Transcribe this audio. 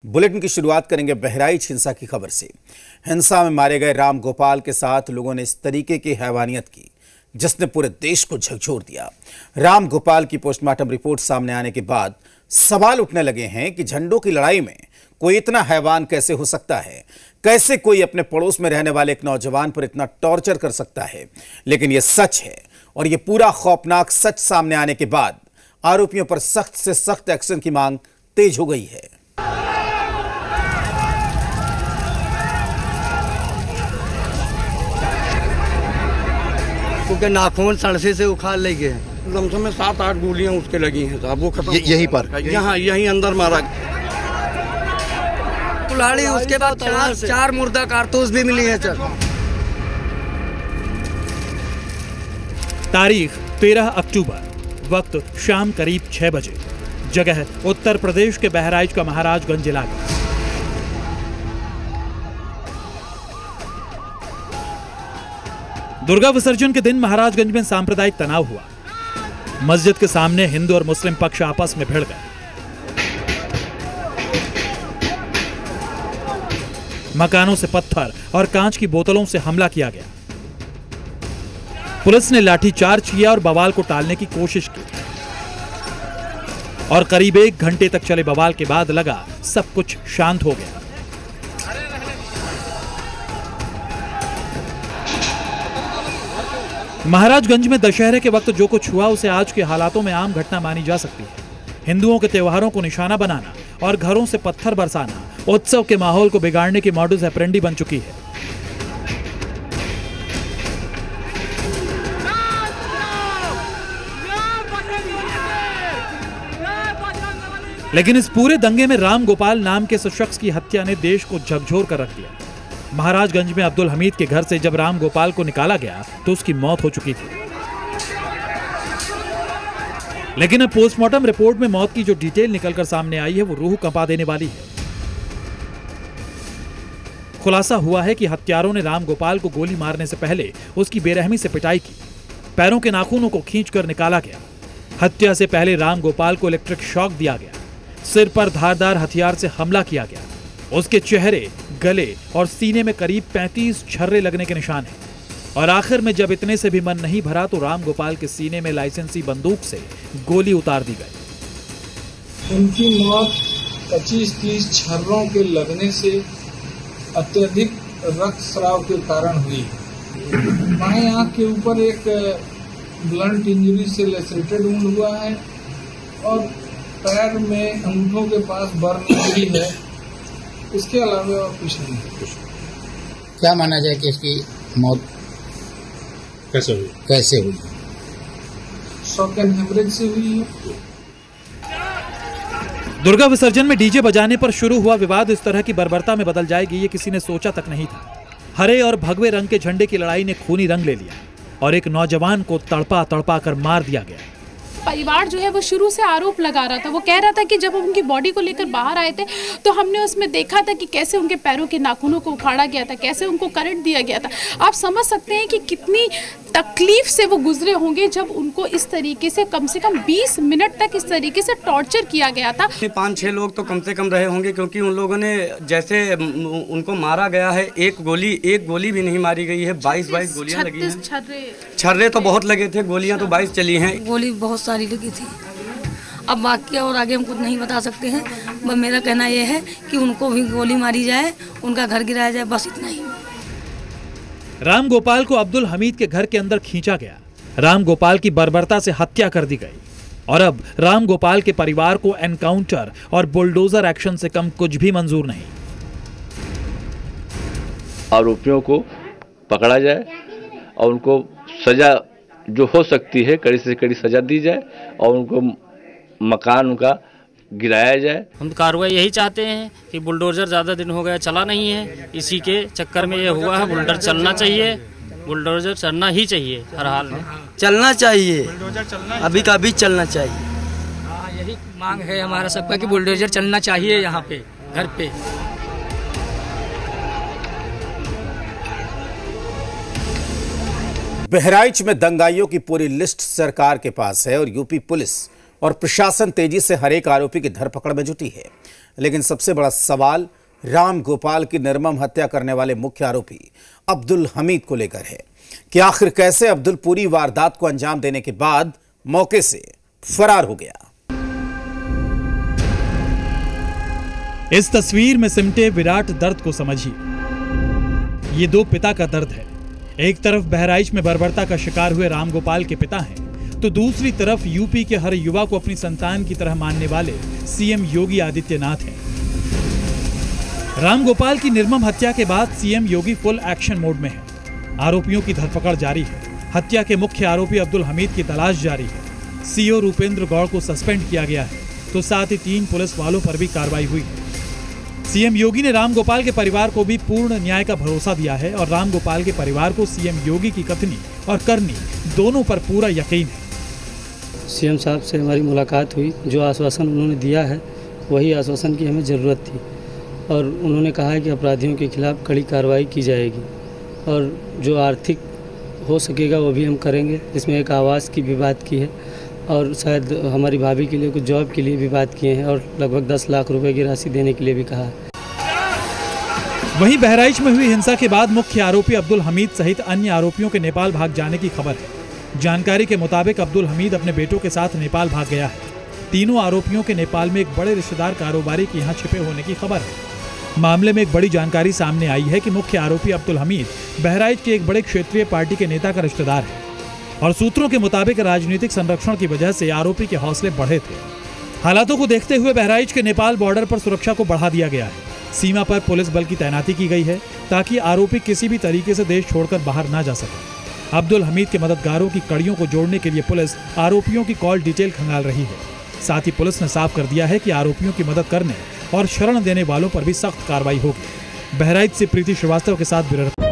Bulletin की शुरुआत करेंगे बहराइच हिंसा की खबर से। हिंसा में मारे गए राम गोपाल के साथ लोगों ने इस तरीके की हैवानियत की जिसने पूरे देश को झकझोर दिया। राम गोपाल की पोस्टमार्टम रिपोर्ट सामने आने के बाद सवाल उठने लगे हैं कि झंडों की लड़ाई में कोई इतना हैवान कैसे हो सकता है, कैसे कोई अपने पड़ोस में रहने वाले एक नौजवान पर इतना टॉर्चर कर सकता है। लेकिन यह सच है और यह पूरा खौफनाक सच सामने आने के बाद आरोपियों पर सख्त से सख्त एक्शन की मांग तेज हो गई है। क्योंकि नाखून सड़से से उखाड़ ले गए, कम से कम 7-8 गोलियां उसके लगी हैं साहब। वो खत्म यहीं पर यहीं अंदर मारा कुल्हाड़ी। उसके बाद 4 मुर्दा कारतूस भी मिली है सर। तारीख 13 अक्टूबर, वक्त शाम करीब 6 बजे, जगह उत्तर प्रदेश के बहराइच का महाराजगंज इलाका। दुर्गा विसर्जन के दिन महाराजगंज में सांप्रदायिक तनाव हुआ। मस्जिद के सामने हिंदू और मुस्लिम पक्ष आपस में भिड़ गए। मकानों से पत्थर और कांच की बोतलों से हमला किया गया। पुलिस ने लाठीचार्ज किया और बवाल को टालने की कोशिश की और करीब 1 घंटे तक चले बवाल के बाद लगा सब कुछ शांत हो गया। महाराजगंज में दशहरे के वक्त जो कुछ हुआ उसे आज के हालातों में आम घटना मानी जा सकती है। हिंदुओं के त्योहारों को निशाना बनाना और घरों से पत्थर बरसाना उत्सव के माहौल को बिगाड़ने की मॉडस ऑपरेंडी बन चुकी है। लेकिन इस पूरे दंगे में राम गोपाल नाम के इस शख्स की हत्या ने देश को झकझोर कर रख दिया। महाराजगंज में अब्दुल हमीद के घर से जब राम गोपाल को निकाला गया तो उसकी मौत हो चुकी थी। लेकिन अब पोस्टमार्टम रिपोर्ट में मौत की जो डिटेल निकलकर सामने आई है वो रूह कंपा देने वाली है। खुलासा हुआ है कि हत्यारों ने राम गोपाल को गोली मारने से पहले उसकी बेरहमी से पिटाई की। पैरों के नाखूनों को खींचकर निकाला गया। हत्या से पहले राम गोपाल को इलेक्ट्रिक शॉक दिया गया। सिर पर धारदार हथियार से हमला किया गया। उसके चेहरे, गले और सीने में करीब 35 छर्रे लगने के निशान हैं। और आखिर में जब इतने से भी मन नहीं भरा तो राम गोपाल के सीने में लाइसेंसी बंदूक से गोली उतार दी गई। उनकी मौत 25-30 छर्रों के लगने से अत्यधिक रक्तस्राव के कारण हुई। बाएं आंख के ऊपर एक ब्लंट इंजरी से लेसरेटेड वुंड हुआ है और पैर में अंगूठों के पास बर्न हुई है। इसके अलावा और कुछ नहीं है। क्या माना जाए कि इसकी मौत कैसे हुई? शॉक एंड हेमरेज से हुई है। दुर्गा विसर्जन में डीजे बजाने पर शुरू हुआ विवाद इस तरह की बर्बरता में बदल जाएगी ये किसी ने सोचा तक नहीं था। हरे और भगवे रंग के झंडे की लड़ाई ने खूनी रंग ले लिया और एक नौजवान को तड़पा तड़पा कर मार दिया गया। परिवार जो है वो शुरू से आरोप लगा रहा था। वो कह रहा था कि जब हम उनकी बॉडी को लेकर बाहर आए थे तो हमने उसमें देखा था कि कैसे उनके पैरों के नाखूनों को उखाड़ा गया था, कैसे उनको करंट दिया गया था। आप समझ सकते हैं कि कितनी तकलीफ से वो गुजरे होंगे जब उनको इस तरीके से कम 20 मिनट तक इस तरीके से टॉर्चर किया गया था। 5-6 लोग तो कम से कम रहे होंगे क्योंकि उन लोगों ने जैसे उनको मारा गया है, एक गोली भी नहीं मारी गई है। 22 गोलियां लगी हैं। छर्रे तो बहुत लगे थे, गोलियां तो 22 चली हैं। गोली बहुत सारी लगी थी। अब बाकी और आगे हम कुछ नहीं बता सकते हैं। बस मेरा कहना यह है कि उनको भी गोली मारी जाए, उनका घर गिराया जाए, बस इतना ही। राम गोपाल को अब्दुल हमीद के घर के अंदर खींचा गया। राम गोपाल की बर्बरता से हत्या कर दी गई और अब राम गोपाल के परिवार को एनकाउंटर और बुलडोजर एक्शन से कम कुछ भी मंजूर नहीं। आरोपियों को पकड़ा जाए और उनको सजा जो हो सकती है कड़ी से कड़ी सजा दी जाए और उनको मकान उनका गिराया जाए। हम कार्रवाई यही चाहते हैं कि बुलडोजर ज़्यादा दिन हो गया चला नहीं है, इसी के चक्कर में ये हुआ है। बुलडोजर चलना चाहिए, बुलडोजर चलना ही चाहिए, हर हाल में चलना चाहिए, अभी का अभी चलना चाहिए। यही मांग है हमारा सबका कि बुलडोजर चलना चाहिए यहाँ पे घर पे। बहराइच में दंगाइयों की पूरी लिस्ट सरकार के पास है और यूपी पुलिस और प्रशासन तेजी से हर एक आरोपी की धरपकड़ में जुटी है। लेकिन सबसे बड़ा सवाल राम गोपाल की निर्मम हत्या करने वाले मुख्य आरोपी अब्दुल हमीद को लेकर है कि आखिर कैसे अब्दुल पूरी वारदात को अंजाम देने के बाद मौके से फरार हो गया। इस तस्वीर में सिमटे विराट दर्द को समझिए। ये दो पिता का दर्द है। एक तरफ बहराइच में बर्बरता का शिकार हुए राम गोपाल के पिता हैं, तो दूसरी तरफ यूपी के हर युवा को अपनी संतान की तरह मानने वाले सीएम योगी आदित्यनाथ हैं। राम गोपाल की निर्मम हत्या के बाद सीएम योगी फुल एक्शन मोड में है। आरोपियों की धरपकड़ जारी है। हत्या के मुख्य आरोपी अब्दुल हमीद की तलाश जारी है। सीओ रूपेंद्र गौड़ को सस्पेंड किया गया है, तो साथ ही 3 पुलिस वालों पर भी कार्रवाई हुई है। सीएम योगी ने राम गोपाल के परिवार को भी पूर्ण न्याय का भरोसा दिया है और राम गोपाल के परिवार को सीएम योगी की कथनी और करनी दोनों पर पूरा यकीन है। सीएम साहब से हमारी मुलाकात हुई। जो आश्वासन उन्होंने दिया है वही आश्वासन की हमें ज़रूरत थी और उन्होंने कहा है कि अपराधियों के खिलाफ कड़ी कार्रवाई की जाएगी और जो आर्थिक हो सकेगा वो भी हम करेंगे। इसमें एक आवास की भी बात की है और शायद हमारी भाभी के लिए कुछ जॉब के लिए भी बात किए हैं और लगभग 10 लाख रुपए की राशि देने के लिए भी कहा है। वहीं बहराइच में हुई हिंसा के बाद मुख्य आरोपी अब्दुल हमीद सहित अन्य आरोपियों के नेपाल भाग जाने की खबर है। जानकारी के मुताबिक अब्दुल हमीद अपने बेटों के साथ नेपाल भाग गया है। तीनों आरोपियों के नेपाल में एक बड़े रिश्तेदार कारोबारी के यहाँ छिपे होने की खबर है। मामले में एक बड़ी जानकारी सामने आई है कि मुख्य आरोपी अब्दुल हमीद बहराइच के एक बड़े क्षेत्रीय पार्टी के नेता का रिश्तेदार है और सूत्रों के मुताबिक राजनीतिक संरक्षण की वजह से आरोपी के हौसले बढ़े थे। हालातों को देखते हुए बहराइच के नेपाल बॉर्डर पर सुरक्षा को बढ़ा दिया गया है। सीमा पर पुलिस बल की तैनाती की गई है ताकि आरोपी किसी भी तरीके से देश छोड़कर बाहर ना जा सके। अब्दुल हमीद के मददगारों की कड़ियों को जोड़ने के लिए पुलिस आरोपियों की कॉल डिटेल खंगाल रही है। साथ ही पुलिस ने साफ कर दिया है कि आरोपियों की मदद करने और शरण देने वालों पर भी सख्त कार्रवाई होगी। बहराइच से प्रीति श्रीवास्तव के साथ ब्यूरो।